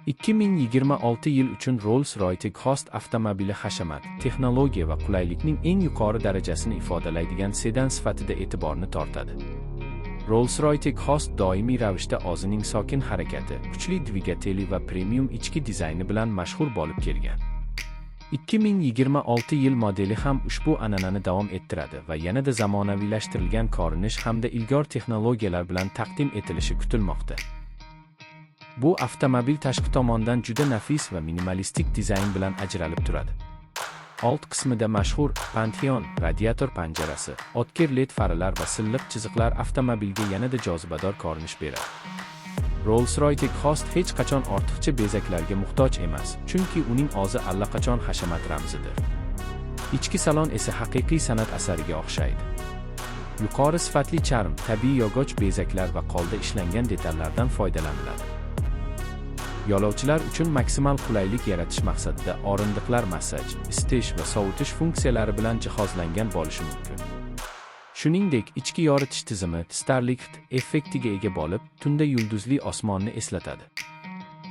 2026 yil uchun Rolls-Royce Ghost avtomobili hashamat, texnologiya va qulaylikning eng yuqori darajasini ifodalaydigan sedan sifatida e'tiborni tortadi. Rolls-Royce Ghost doimiy ravishda o'zining sokin harakati, kuchli dvigateli va premium ichki dizayni bilan mashhur bo'lib kelgan. 2026 yil modeli ham ushbu an'anani davom ettiradi va yanada zamonaviylashtirilgan ko'rinish hamda ilg'or texnologiyalar bilan taqdim etilishi kutilmoqda. Bu avtomobil tashqi tomondan juda nafis va minimalistik dizayn bilan ajralib turadi. Old qismida mashhur Pantheon radiator panjarasi, o'tkir LED faralar va silliq chiziqlar avtomobilga yanada jozibador ko'rinish beradi. Rolls-Royce Ghost hech qachon ortiqcha bezaklarga muhtoj emas, chunki uning o'zi allaqachon hashamat ramzidir. Ichki salon esa haqiqiy san'at asariga o'xshaydi. Yuqori sifatli charm, tabiiy yog'och bezaklar va qo'lda ishlangan detallardan foydalaniladi. Yo'lovchilar uchun maksimal qulaylik yaratish maqsadida o'rindiqlar massaj, isitish va sovutish funksiyalari bilan jihozlangan bo'lishi mumkin. Shuningdek, ichki yoritish tizimi Starlight effektiga ega bo'lib, tunda yulduzli osmonni eslatadi.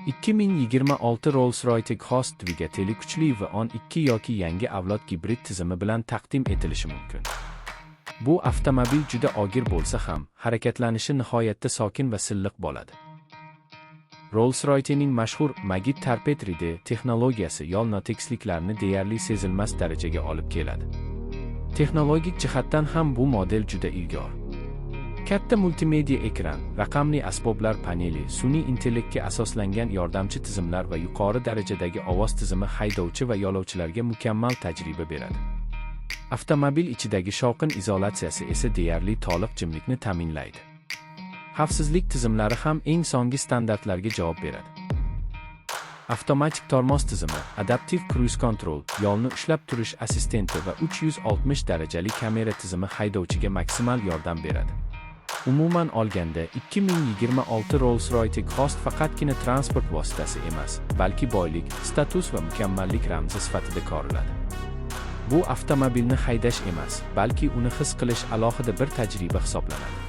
2026 Rolls-Royce Ghost dvigateli kuchli va 12 yoki yangi avlod gibrid tizimi bilan taqdim etilishi mumkin. Bu avtomobil juda og'ir bo'lsa ham, harakatlanishi nihoyatda sokin va silliq bo'ladi. Rolls-Royce'ning mashhur Magid Tarpet Ride texnologiyasi yo'l notekisliklarni deyarli sezilmas darajaga olib keladi. Texnologik jihatdan ham bu model juda ilg'or. Katta multimedia ekran, raqamli asboblar paneli, sun'iy intellektga asoslangan yordamchi tizimlar va yuqori darajadagi ovoz tizimi haydovchi va yo'lovchilarga mukammal tajriba beradi. Avtomobil ichidagi shovqin izolyatsiyasi esa deyarli to'liq jimlikni ta'minlaydi. Xavfsizlik tizimlari ham eng so'nggi standartlarga javob beradi. Avtomatik tormoz tizimi, adaptiv cruise control, yo'lni ushlab turish assistenti va 360 darajali kamera tizimi haydovchiga maksimal yordam beradi. Umuman olganda, 2026 Rolls-Royce Ghost faqatgina transport vositasi emas, balki boylik, status va mukammallik ramzi sifatida ko'riladi. Bu avtomobilni haydash emas, balki uni his qilish alohida bir tajriba hisoblanadi.